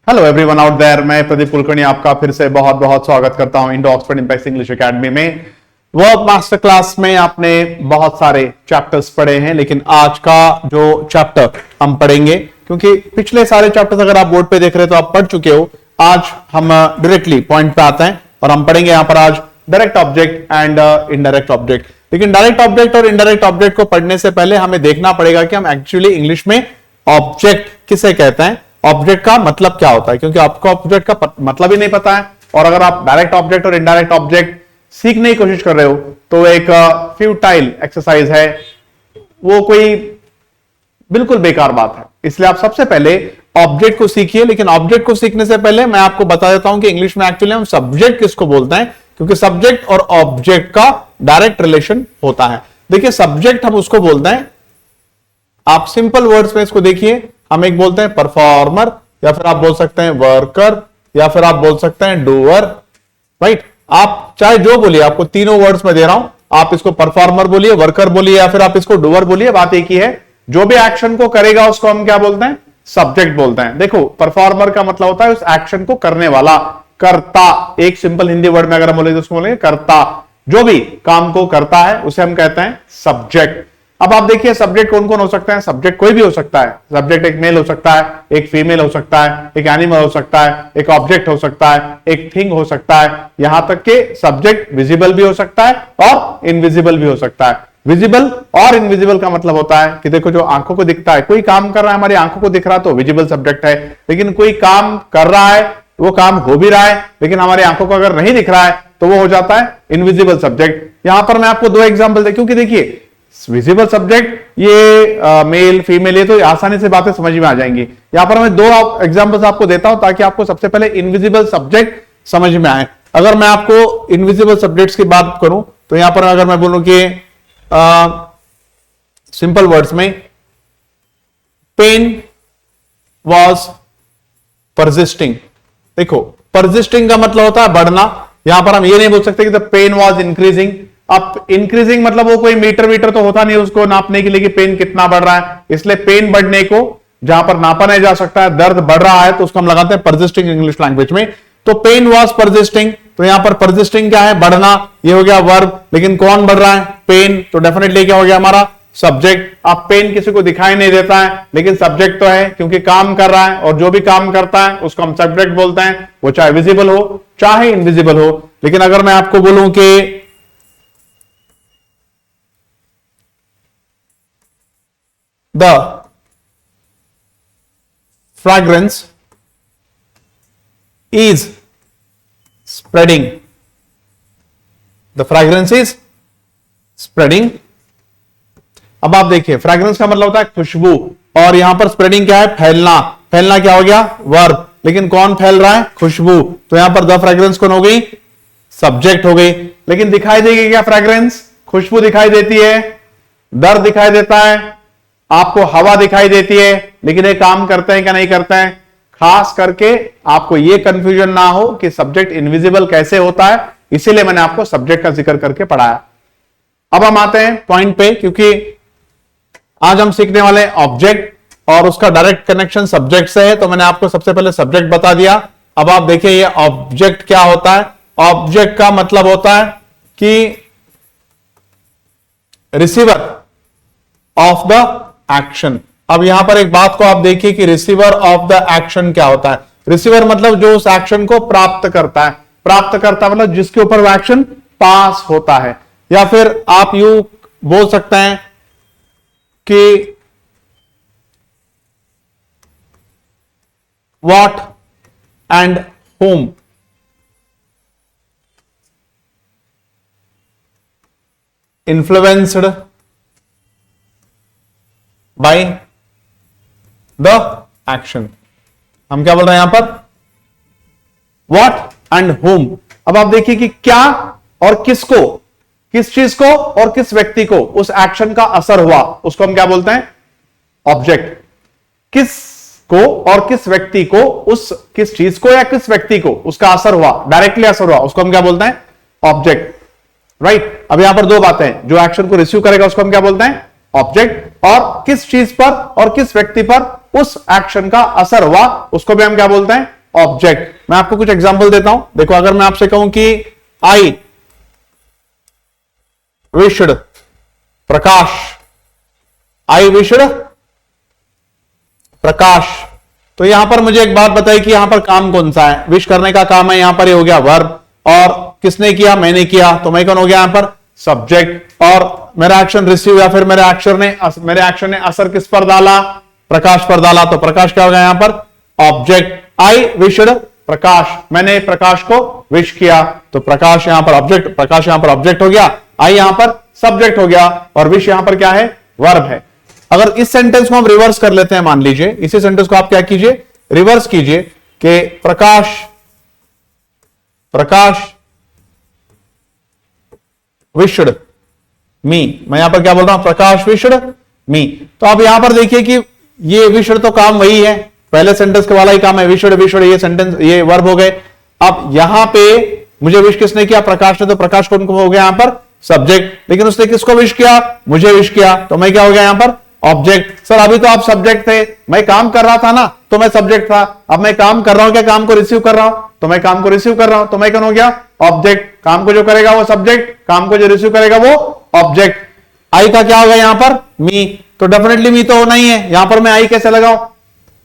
Hello everyone out there, मैं प्रदीप कुलकर्णी आपका फिर से बहुत बहुत स्वागत करता हूं Indo Oxford impact English academy में। वर्क मास्टर क्लास में आपने बहुत सारे चैप्टर्स पढ़े हैं, लेकिन आज का जो चैप्टर हम पढ़ेंगे, क्योंकि पिछले सारे चैप्टर्स अगर आप बोर्ड पे देख रहे हो तो आप पढ़ चुके हो, आज हम डायरेक्टली पॉइंट पे आते हैं और हम पढ़ेंगे यहां पर आज direct object and indirect object. लेकिन डायरेक्ट ऑब्जेक्ट और इनडायरेक्ट ऑब्जेक्ट को पढ़ने से पहले हमें देखना पड़ेगा कि हम एक्चुअली इंग्लिश में ऑब्जेक्ट किसे कहते हैं, ऑब्जेक्ट का मतलब क्या होता है, क्योंकि आपको ऑब्जेक्ट का मतलब ही नहीं पता है। और अगर आप डायरेक्ट ऑब्जेक्ट और इनडायरेक्ट ऑब्जेक्ट सीखने की कोशिश कर रहे हो तो एक फ्यूटाइल एक्सरसाइज है, वो कोई बिल्कुल बेकार बात है। इसलिए आप सबसे पहले ऑब्जेक्ट को सीखिए। लेकिन ऑब्जेक्ट को सीखने से पहले मैं आपको बता देता हूं कि इंग्लिश में एक्चुअली हम सब्जेक्ट किसको बोलते हैं, क्योंकि सब्जेक्ट और ऑब्जेक्ट का डायरेक्ट रिलेशन होता है। देखिए, सब्जेक्ट हम उसको बोलते हैं, आप सिंपल वर्ड्स में इसको देखिए, हम एक बोलते हैं परफॉर्मर, या फिर आप बोल सकते हैं वर्कर, या फिर आप बोल सकते हैं डूअर, राइट। आप चाहे जो बोलिए, आपको तीनों वर्ड्स में दे रहा हूं, आप इसको परफॉर्मर बोलिए, वर्कर बोलिए, या फिर आप इसको डूअर बोलिए, बात एक ही है। जो भी एक्शन को करेगा उसको हम क्या बोलते हैं, सब्जेक्ट बोलते हैं। देखो, परफॉर्मर का मतलब होता है उस एक्शन को करने वाला, कर्ता। एक सिंपल हिंदी वर्ड में अगर हम बोले तो उसको बोलेंगे कर्ता। जो भी काम को करता है उसे हम कहते हैं सब्जेक्ट। अब आप देखिए, सब्जेक्ट कौन कौन हो सकता है। सब्जेक्ट कोई भी हो सकता है। सब्जेक्ट एक मेल हो सकता है, एक फीमेल हो सकता है, एक एनिमल हो सकता है, एक ऑब्जेक्ट हो सकता है, एक थिंग हो सकता है। यहां तक कि सब्जेक्ट विजिबल भी हो सकता है और इनविजिबल भी हो सकता है। विजिबल और इनविजिबल का मतलब होता है कि देखो, जो आंखों को दिखता है, कोई काम कर रहा है, हमारी आंखों को दिख रहा है तो विजिबल सब्जेक्ट है। लेकिन कोई काम कर रहा है, वो काम हो भी रहा है, लेकिन हमारी आंखों को अगर नहीं दिख रहा है तो वो हो जाता है इनविजिबल सब्जेक्ट। यहां पर मैं आपको दो एग्जांपल दे, क्योंकि देखिए विजिबल सब्जेक्ट ये मेल फीमेल, ये तो आसानी से बातें समझ में आ जाएंगी। यहां पर मैं दो एग्जांपल्स आपको देता हूं ताकि आपको सबसे पहले इनविजिबल सब्जेक्ट समझ में आए। अगर मैं आपको इनविजिबल सब्जेक्ट्स की बात करूं तो यहां पर अगर मैं बोलूं कि सिंपल वर्ड्स में, पेन वॉज परसिस्टिंग। देखो, परसिस्टिंग का मतलब होता है बढ़ना। यहां पर हम ये नहीं बोल सकते कि द पेन वॉज इंक्रीजिंग। अब इंक्रीजिंग मतलब वो कोई मीटर तो होता नहीं उसको नापने के लिए कि पेन कितना बढ़ रहा है। इसलिए पेन बढ़ने को जहां पर नापा नहीं जा सकता है, दर्द बढ़ रहा है, तो उसको हम लगाते हैं परसिस्टिंग इंग्लिश लैंग्वेज में। तो पेन वॉज परसिस्टिंग, तो यहां पर परसिस्टिंग क्या है, बढ़ना, ये हो गया वर्ब। लेकिन कौन बढ़ रहा है, पेन, तो डेफिनेटली क्या हो गया हमारा सब्जेक्ट। अब पेन किसी को दिखाई नहीं देता है, लेकिन सब्जेक्ट तो है क्योंकि काम कर रहा है, और जो भी काम करता है उसको हम सब्जेक्ट बोलते हैं, वो चाहे विजिबल हो चाहे इनविजिबल हो। लेकिन अगर मैं आपको बोलूं कि the fragrance is spreading, the fragrance is spreading। अब आप देखिए, फ्रैग्रेंस का मतलब होता है खुशबू, और यहां पर स्प्रेडिंग क्या है, फैलना। फैलना क्या हो गया, वर्ब। लेकिन कौन फैल रहा है, खुशबू, तो यहां पर द फ्रैग्रेंस कौन हो गई, सब्जेक्ट हो गई। लेकिन दिखाई देगी क्या फ्रैग्रेंस, खुशबू दिखाई देती है, दर्द दिखाई देता है, आपको हवा दिखाई देती है, लेकिन ये काम करते हैं क्या नहीं करते हैं। खास करके आपको ये कंफ्यूजन ना हो कि सब्जेक्ट इनविजिबल कैसे होता है, इसीलिए मैंने आपको सब्जेक्ट का जिक्र करके पढ़ाया। अब हम आते हैं पॉइंट पे, क्योंकि आज हम सीखने वाले हैं ऑब्जेक्ट और उसका डायरेक्ट कनेक्शन सब्जेक्ट से है। तो मैंने आपको सबसे पहले सब्जेक्ट बता दिया। अब आप देखिए, ये ऑब्जेक्ट क्या होता है। ऑब्जेक्ट का मतलब होता है कि रिसीवर ऑफ द एक्शन। अब यहां पर एक बात को आप देखिए कि रिसीवर ऑफ द एक्शन क्या होता है। रिसीवर मतलब जो उस एक्शन को प्राप्त करता है। प्राप्त करता मतलब जिसके ऊपर वो एक्शन पास होता है। या फिर आप यूं बोल सकते हैं कि what and whom influenced by the action। हम क्या बोल रहे हैं यहां पर, what and whom। अब आप देखिए कि क्या और किसको, किस चीज को और किस व्यक्ति को उस एक्शन का असर हुआ, उसको हम क्या बोलते हैं, ऑब्जेक्ट। किस को और किस व्यक्ति को, उस किस चीज को या किस व्यक्ति को उसका असर हुआ, डायरेक्टली असर हुआ, उसको हम क्या बोलते हैं, ऑब्जेक्ट, राइट। अब यहां पर दो बातें, जो एक्शन को रिसीव करेगा उसको हम क्या बोलते हैं, ऑब्जेक्ट, और किस चीज पर और किस व्यक्ति पर उस एक्शन का असर हुआ उसको भी हम क्या बोलते हैं, ऑब्जेक्ट। मैं आपको कुछ एग्जांपल देता हूं। देखो, अगर मैं आपसे कहूं कि आई विश्ड प्रकाश, आई विश्ड प्रकाश, तो यहां पर मुझे एक बात बताइए कि यहां पर काम कौन सा है? विश करने का काम है, यहां पर ये हो गया वर्ब, और किसने किया? मैंने किया, तो मैं कौन हो गया यहां पर? सब्जेक्ट। और मेरा एक्शन रिसीव या फिर मेरे एक्शन ने असर किस पर डाला? प्रकाश पर डाला, तो प्रकाश क्या हो गया यहां पर? ऑब्जेक्ट। आई विश्ड प्रकाश, मैंने प्रकाश को विश किया, तो प्रकाश यहां पर ऑब्जेक्ट, प्रकाश यहां पर ऑब्जेक्ट हो गया, आई यहां पर सब्जेक्ट हो गया, और विश यहां पर क्या है? वर्ब है। अगर इस सेंटेंस को हम रिवर्स कर लेते हैं, मान लीजिए इसी सेंटेंस को आप क्या कीजिए? रिवर्स कीजिए कि प्रकाश विश्ड मी, मैं यहां पर क्या बोल रहा हूं? प्रकाश विश्ड मी। तो आप यहां पर देखिए कि ये विश्ड तो काम वही है, पहले सेंटेंस के वाला ही काम है, विश्ड विश्ड, ये सेंटेंस, ये वर्ब हो गए। अब यहां पे मुझे विश किसने किया? प्रकाश ने, तो प्रकाश कौन को हो गया यहां पर? सब्जेक्ट। लेकिन उसने किसको विश किया? मुझे विश किया, तो मैं क्या हो गया यहां पर? ऑब्जेक्ट। सर अभी तो आप सब्जेक्ट थे, मैं काम कर रहा था ना, तो मैं सब्जेक्ट था। अब मैं काम कर रहा हूं, क्या काम को रिसीव कर रहा हूं, तो मैं काम को रिसीव कर रहा हूं, तो मैं कौन हो गया? ऑब्जेक्ट। काम को जो करेगा वो सब्जेक्ट, काम को जो रिसीव करेगा वो ऑब्जेक्ट। आई का क्या होगा यहां पर? मी, तो डेफिनेटली मी तो होना ही है, यहां पर मैं आई कैसे लगाऊं?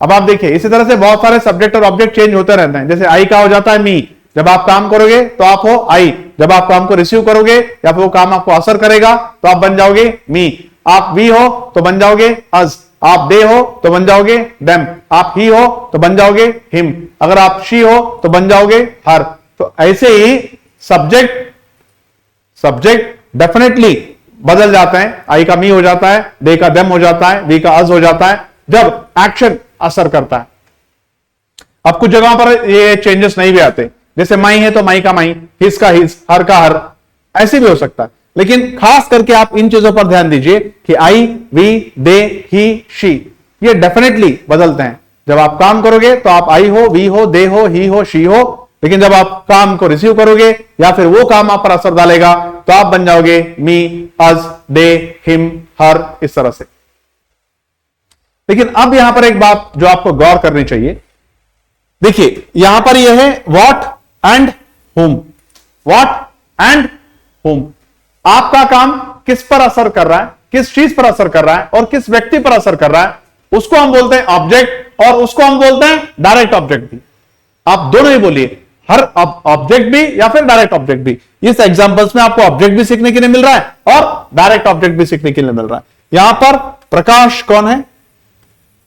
अब आप देखिए, इसी तरह से बहुत सारे सब्जेक्ट और ऑब्जेक्ट चेंज होते रहते हैं। जैसे आई का हो जाता है मी, जब आप काम करोगे तो आप हो आई, जब आप काम को रिसीव करोगे या फिर वो काम आपको असर करेगा तो आप बन जाओगे मी। आप वी हो तो बन जाओगे अस, आप दे हो तो बन जाओगे देम, आप ही हो तो बन जाओगे हिम, अगर आप शी हो तो बन जाओगे हर। तो ऐसे ही सब्जेक्ट डेफिनेटली बदल जाते हैं। आई का मी हो जाता है, दे का देम हो जाता है, वी का अस हो जाता है जब एक्शन असर करता है। अब कुछ जगहों पर ये चेंजेस नहीं भी आते, जैसे माई है तो माई का माई, हिस का हिस, हर का हर, ऐसे भी हो सकता है। लेकिन खास करके आप इन चीजों पर ध्यान दीजिए कि आई, वी, दे, ही, शी, ये डेफिनेटली बदलते हैं। जब आप काम करोगे तो आप आई हो, वी हो, दे हो, ही हो, शी हो, लेकिन जब आप काम को रिसीव करोगे या फिर वो काम आप पर असर डालेगा तो आप बन जाओगे मी, अस, दे, हिम, हर, इस तरह से। लेकिन अब यहां पर एक बात जो आपको गौर करनी चाहिए, देखिए यहां पर यह है व्हाट एंड हुम, व्हाट एंड हुम। आपका काम किस पर असर कर रहा है, किस चीज पर असर कर रहा है और किस व्यक्ति पर असर कर रहा है, उसको हम बोलते हैं ऑब्जेक्ट, और उसको हम बोलते हैं डायरेक्ट ऑब्जेक्ट भी। आप दोनों ही बोलिए, हर ऑब्जेक्ट भी या फिर डायरेक्ट ऑब्जेक्ट भी। इस एग्जांपल्स में आपको ऑब्जेक्ट भी सीखने के लिए मिल रहा है और डायरेक्ट ऑब्जेक्ट भी सीखने के लिए मिल रहा है। यहां पर प्रकाश कौन है?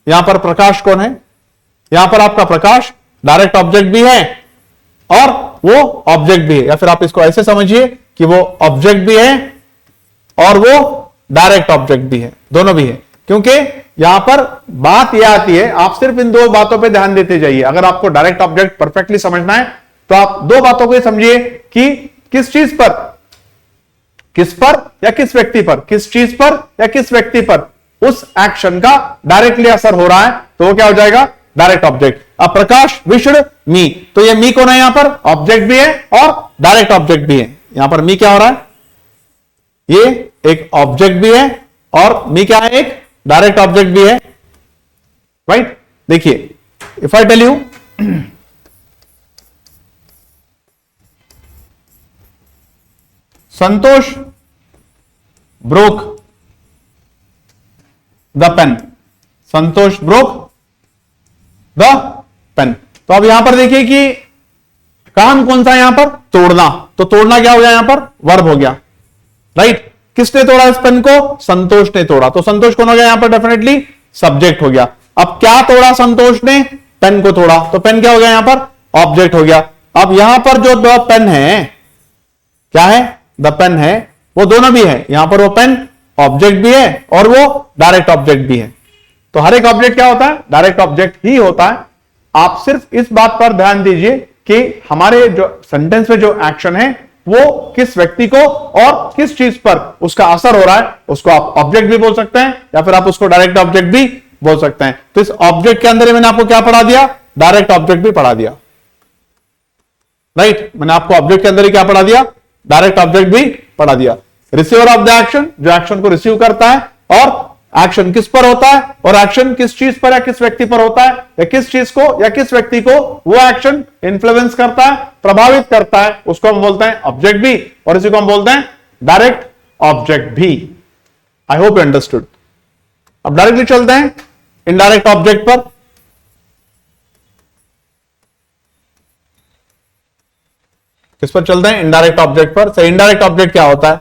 यहां पर प्रकाश कौन है? यहां पर आपका प्रकाश डायरेक्ट ऑब्जेक्ट भी है और वो ऑब्जेक्ट भी है, या फिर आप इसको ऐसे समझिए कि वो ऑब्जेक्ट भी है और वो डायरेक्ट ऑब्जेक्ट भी है, दोनों भी है। क्योंकि यहां पर बात यह आती है, आप सिर्फ इन दो बातों पे ध्यान देते जाइए। अगर आपको डायरेक्ट ऑब्जेक्ट परफेक्टली समझना है तो आप दो बातों को समझिए कि किस चीज पर, किस पर या किस व्यक्ति पर, किस चीज पर या किस व्यक्ति पर उस एक्शन का डायरेक्टली असर हो रहा है, तो वो क्या हो जाएगा? Direct object. अब प्रकाश विश्ड मी, तो ये मी कौन है? यहां पर ऑब्जेक्ट भी है और डायरेक्ट ऑब्जेक्ट भी है। यहां पर मी क्या हो रहा है? ये एक ऑब्जेक्ट भी है और मी क्या है? एक डायरेक्ट ऑब्जेक्ट भी है, राइट? देखिए, if I tell you Santosh broke the pen, Santosh broke the pen, तो अब यहां पर देखिए कि काम कौन सा है यहां पर? तोड़ना। तो तोड़ना क्या हो गया? यहां पर वर्ब हो गया, राइट? किसने तोड़ा इस पेन को? संतोष ने तोड़ा, तो संतोष कौन हो गया यहां पर? डेफिनेटली सब्जेक्ट हो गया। अब क्या तोड़ा संतोष ने? पेन को तोड़ा, तो पेन क्या हो गया यहां पर? ऑब्जेक्ट हो गया। अब यहां पर जो दो पेन है, क्या है? द पेन है, वो दोनों भी है। यहां पर वो पेन ऑब्जेक्ट भी है और वो डायरेक्ट ऑब्जेक्ट भी है। तो हर एक ऑब्जेक्ट क्या होता है? डायरेक्ट ऑब्जेक्ट ही होता है। आप सिर्फ इस बात पर ध्यान दीजिए कि हमारे जो सेंटेंस में जो एक्शन है वो किस व्यक्ति को और किस चीज पर उसका असर हो रहा है, उसको आप ऑब्जेक्ट भी बोल सकते हैं या फिर आप उसको डायरेक्ट ऑब्जेक्ट भी बोल सकते हैं। तो इस ऑब्जेक्ट के अंदर मैंने आपको क्या पढ़ा दिया? डायरेक्ट ऑब्जेक्ट भी पढ़ा दिया, राइट? मैंने आपको ऑब्जेक्ट के अंदर ही क्या पढ़ा दिया? डायरेक्ट ऑब्जेक्ट भी पढ़ा दिया। रिसीवर ऑफ द एक्शन, जो एक्शन को रिसीव करता है, और एक्शन किस पर होता है और एक्शन किस चीज पर या किस व्यक्ति पर होता है, या किस चीज को या किस व्यक्ति को वो एक्शन इन्फ्लुएंस करता है, प्रभावित करता है, उसको हम बोलते हैं ऑब्जेक्ट भी, और इसी को हम बोलते हैं डायरेक्ट ऑब्जेक्ट भी। I hope you understood. अब डायरेक्टली चलते हैं इनडायरेक्ट ऑब्जेक्ट पर। किस पर चलते हैं? इनडायरेक्ट ऑब्जेक्ट पर। सही, इनडायरेक्ट ऑब्जेक्ट क्या होता है?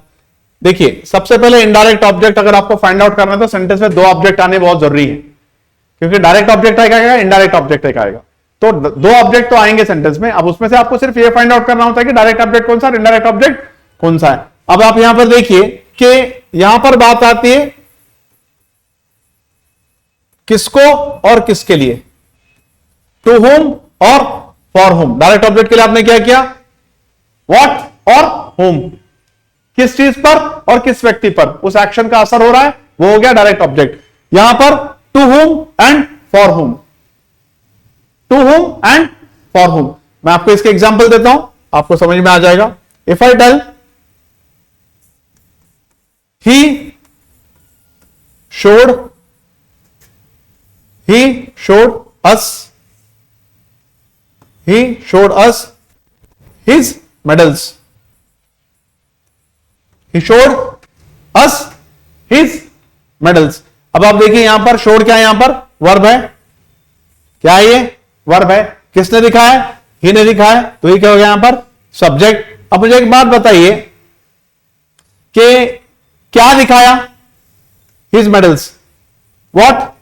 देखिए, सबसे पहले इनडायरेक्ट ऑब्जेक्ट अगर आपको फाइंड आउट करना है तो सेंटेंस में दो ऑब्जेक्ट आने बहुत जरूरी है, क्योंकि डायरेक्ट ऑब्जेक्ट एक आएगा, इनडायरेक्ट ऑब्जेक्ट एक आएगा, तो दो ऑब्जेक्ट तो आएंगे सेंटेंस में। अब उसमें से आपको सिर्फ ये फाइंड आउट करना होता है कि डायरेक्ट ऑब्जेक्ट कौन सा और इनडायरेक्ट ऑब्जेक्ट कौन सा है। अब आप यहां पर देखिए कि यहां पर बात आती है किसको और किसके लिए, टू होम और फॉर होम। डायरेक्ट ऑब्जेक्ट के लिए आपने क्या किया? व्हाट और होम, किस चीज पर और किस व्यक्ति पर उस एक्शन का असर हो रहा है, वो हो गया डायरेक्ट ऑब्जेक्ट। यहां पर to home and for home, to home and for home. मैं आपको इसके एग्जांपल देता हूं, आपको समझ में आ जाएगा। If I tell he showed us his medals. He showed us his medals. अब आप देखिए यहां पर showed क्या है? यहां पर वर्ब है। क्या है ये? वर्ब है। किसने दिखाया है? ही ने दिखाया है, तो ये क्या हो गया यहां पर? सब्जेक्ट। अब मुझे एक बात बताइए कि क्या दिखाया? His medals. What?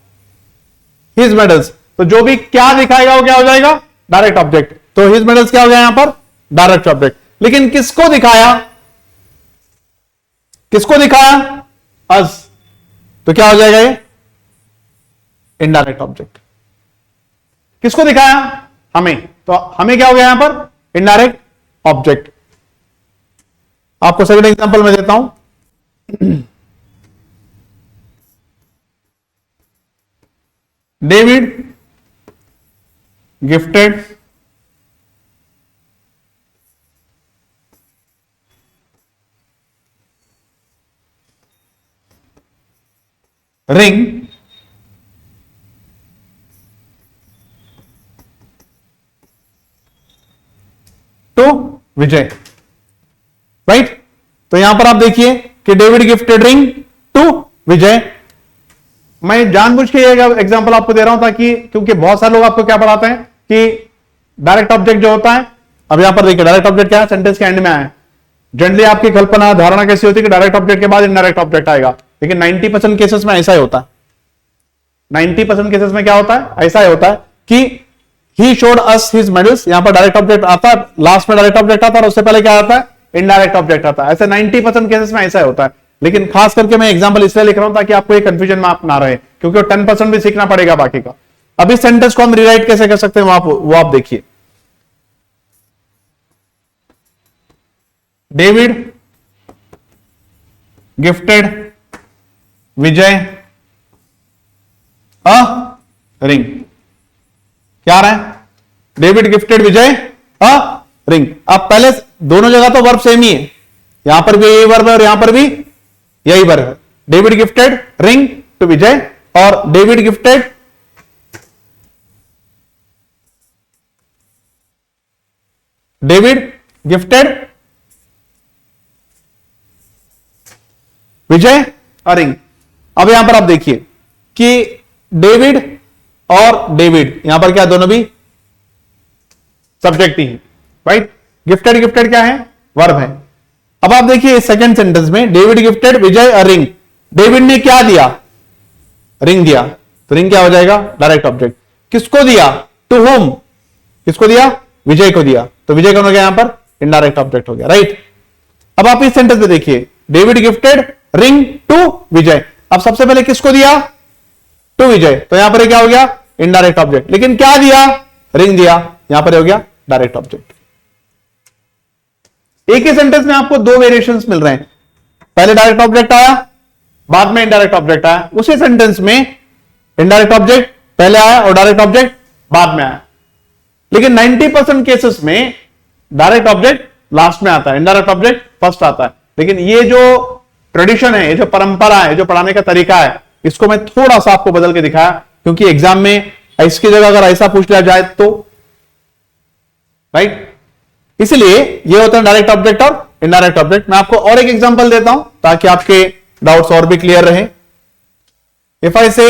His medals. तो जो भी क्या दिखाएगा वो क्या हो जाएगा? Direct object. तो हिज मेडल्स क्या हो गया यहां पर? Direct object. लेकिन किसको दिखाया? किसको दिखाया? अस। तो क्या हो जाएगा ये? Indirect object. किसको दिखाया? हमें। तो हमें क्या हो गया यहां पर? Indirect object. आपको सेकंड एग्जांपल में देता हूं। David gifted ring to Vijay. Right? तो यहां पर आप देखिए कि डेविड गिफ्टेड रिंग टू विजय। मैं जानबूझ के ये एग्जांपल आपको दे रहा हूं ताकि, क्योंकि बहुत सारे लोग आपको क्या पढ़ाते हैं कि डायरेक्ट ऑब्जेक्ट जो होता है, अब यहां पर देखिए डायरेक्ट ऑब्जेक्ट क्या है? सेंटेंस के एंड में आया। जनरली आपकी कल्पना धारणा कैसी होती है कि डायरेक्ट ऑब्जेक्ट के बाद इनडायरेक्ट ऑब्जेक्ट आएगा, लेकिन 90% केसेस में ऐसा ही होता है। 90% केसेस में क्या होता है? ऐसा ही होता है कि he showed us his medals, यहां पर डायरेक्ट ऑब्जेक्ट आता है, लास्ट में डायरेक्ट ऑब्जेक्ट आता है और उससे पहले क्या आता है? इनडायरेक्ट ऑब्जेक्ट आता है। ऐसे 90% केसेस में ऐसा ही होता है, लेकिन खास करके मैं एग्जांपल इसलिए लिख रहा हूं ताकि आपको ये कंफ्यूजन में आप ना रहे, क्योंकि 10% भी सीखना पड़ेगा बाकी का। अब इस सेंटेंस को हम रिराइट कैसे कर सकते हैं वो आप देखिए। David gifted Vijay a ring. क्या आ रहा है? David gifted Vijay a ring. अब पहले दोनों जगह तो वर्ब सेम ही है, यहां पर भी यही वर्ब है और यहां पर भी यही वर्ब है। डेविड गिफ्टेड रिंग टू विजय और David gifted Vijay a ring. अब यहां पर आप देखिए कि डेविड और डेविड, यहां पर क्या दोनों भी सब्जेक्ट ही है। राइट? गिफ्टेड गिफ्टेड क्या है? वर्ब है। अब आप देखिए इस सेकंड सेंटेंस में David gifted Vijay a ring. David ने क्या दिया? रिंग दिया। तो रिंग क्या हो जाएगा? Direct object. किसको दिया? To home. किसको दिया? विजय को दिया। तो विजय कौन हो गया यहां पर? इनडायरेक्ट ऑब्जेक्ट हो गया। राइट? अब आप इस सेंटेंस में देखिए डेविड गिफ्टेड रिंग टू विजय। अब सबसे पहले किसको दिया? टू विजय। तो यहां पर क्या हो गया? Indirect object. लेकिन क्या दिया? रिंग दिया। यहां पर हो गया डायरेक्ट ऑब्जेक्ट। एक ही सेंटेंस में आपको दो वेरिएशंस मिल रहे हैं। पहले डायरेक्ट ऑब्जेक्ट आया, बाद में इनडायरेक्ट ऑब्जेक्ट आया। उसी सेंटेंस में इनडायरेक्ट ऑब्जेक्ट पहले आया और डायरेक्ट ऑब्जेक्ट बाद में आया। लेकिन 90% केसेस में डायरेक्ट ऑब्जेक्ट लास्ट में आता है, इनडायरेक्ट ऑब्जेक्ट फर्स्ट आता है। लेकिन ये जो ट्रेडिशन है, ये जो परंपरा है, जो पढ़ाने का तरीका है, इसको मैं थोड़ा सा आपको बदल के दिखाया क्योंकि एग्जाम में इसकी जगह अगर ऐसा पूछ लिया जाए तो, राइट, इसलिए ये होता है डायरेक्ट ऑब्जेक्ट और इनडायरेक्ट ऑब्जेक्ट। मैं आपको और एक एग्जांपल देता हूं ताकि आपके डाउट्स और भी क्लियर रहे। इफ आई से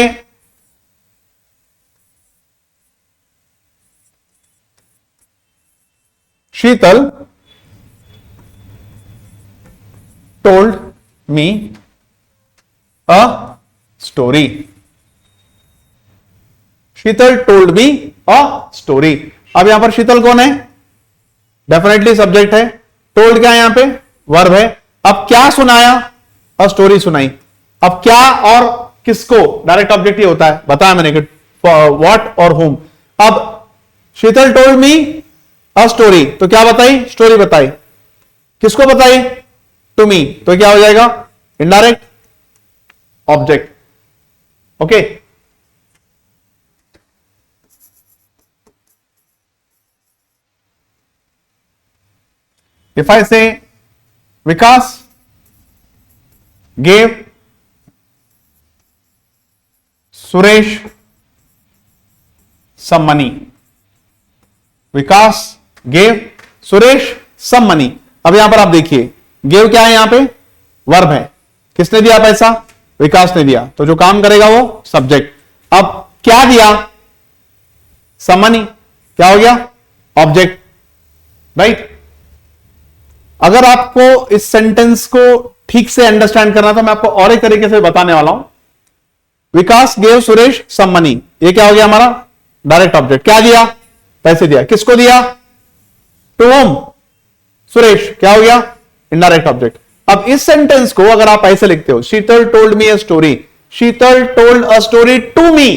शीतल told me a story. Sheetal told me a story. अब यहां पर शीतल कौन है? डेफिनेटली सब्जेक्ट है। टोल्ड क्या है यहां पे? वर्ब है। अब क्या सुनाया? अ स्टोरी सुनाई। अब क्या और किसको डायरेक्ट ऑब्जेक्ट ही होता है, बताया मैंने कि व्हाट और होम। अब शीतल टोल्ड मी अ स्टोरी, तो क्या बताई? स्टोरी बताई। किसको बताई? टू मी, तो क्या हो जाएगा? Indirect object. Okay, if I say Vikas gave Suresh some money. Vikas gave Suresh some money. अब यहां पर आप देखिए गिव क्या है? यहां पे वर्ब है। किसने दिया पैसा? विकास ने दिया, तो जो काम करेगा वो सब्जेक्ट। अब क्या दिया? some money, क्या हो गया? Object, right. अगर आपको इस सेंटेंस को ठीक से अंडरस्टैंड करना तो मैं आपको और एक तरीके से बताने वाला हूं। Vikas gave Suresh some money, ये क्या हो गया हमारा? Direct object. क्या दिया? पैसे दिया। किसको दिया? To whom? सुरेश। क्या हो गया? Indirect object. अब इस सेंटेंस को अगर आप ऐसे लिखते हो, Sheetal told me a story, Sheetal told a story to me,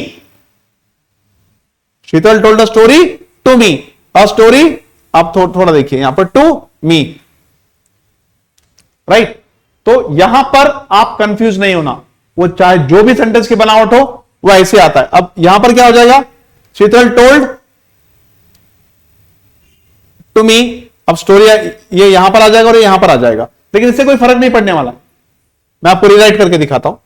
Sheetal told a story to me, a story, आप थोड़ा देखिए यहां पर टू मी, राइट। तो यहां पर आप कंफ्यूज नहीं होना, वो चाहे जो भी सेंटेंस की बनावट हो वो ऐसे आता है। अब यहां पर क्या हो जाएगा? शीतल टोल्ड टू मी, अब स्टोरी ये यहां पर आ जाएगा और ये यहां पर आ जाएगा, लेकिन इससे कोई फर्क नहीं पड़ने वाला। मैं आपको रिराइट करके दिखाता हूं।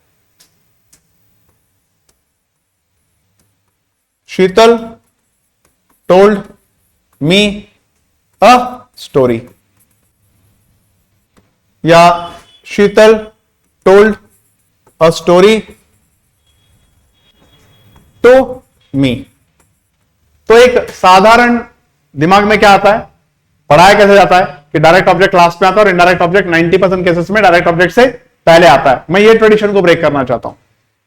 शीतल टोल्ड मी अ स्टोरी, या Sheetal told a story to me. तो एक साधारण दिमाग में क्या आता है, पढ़ाया कैसे जाता है कि डायरेक्ट ऑब्जेक्ट लास्ट में आता है और इनडायरेक्ट ऑब्जेक्ट 90% केसेस में डायरेक्ट ऑब्जेक्ट से पहले आता है। मैं ये ट्रेडिशन को ब्रेक करना चाहता हूं।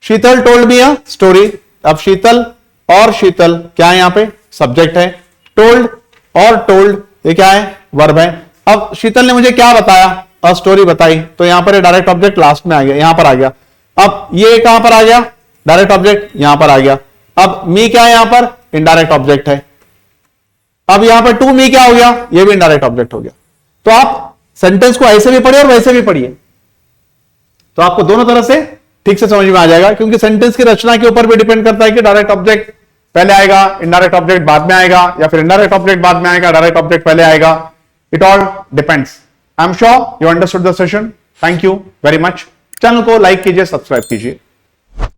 शीतल टोल्ड मी अ स्टोरी, अब शीतल और शीतल क्या है? यहां पे सब्जेक्ट है। टोल्ड और टोल्ड ये क्या है? वर्ब है। अब शीतल ने मुझे क्या बताया? अ स्टोरी बताई, तो यहां पर डायरेक्ट ऑब्जेक्ट लास्ट में आ गया, यहां पर आ गया। अब ये कहां पर आ गया? डायरेक्ट ऑब्जेक्ट यहां पर आ गया। अब मी क्या है? यहां पर इनडायरेक्ट ऑब्जेक्ट है। अब यहां पर टू मी क्या हो गया? ये भी इनडायरेक्ट ऑब्जेक्ट हो गया। तो आप सेंटेंस को ऐसे भी पढ़िए और वैसे भी पढ़िए, तो आपको दोनों तरह से ठीक से समझ में आ जाएगा, क्योंकि सेंटेंस की रचना के ऊपर भी डिपेंड करता है कि डायरेक्ट ऑब्जेक्ट पहले आएगा, इनडायरेक्ट ऑब्जेक्ट बाद में आएगा, या फिर इनडायरेक्ट ऑब्जेक्ट बाद में आएगा, डायरेक्ट ऑब्जेक्ट पहले आएगा। It all depends. I am sure you understood the session. Thank you very much. Channel को लाइक कीजिए, सब्सक्राइब कीजिए।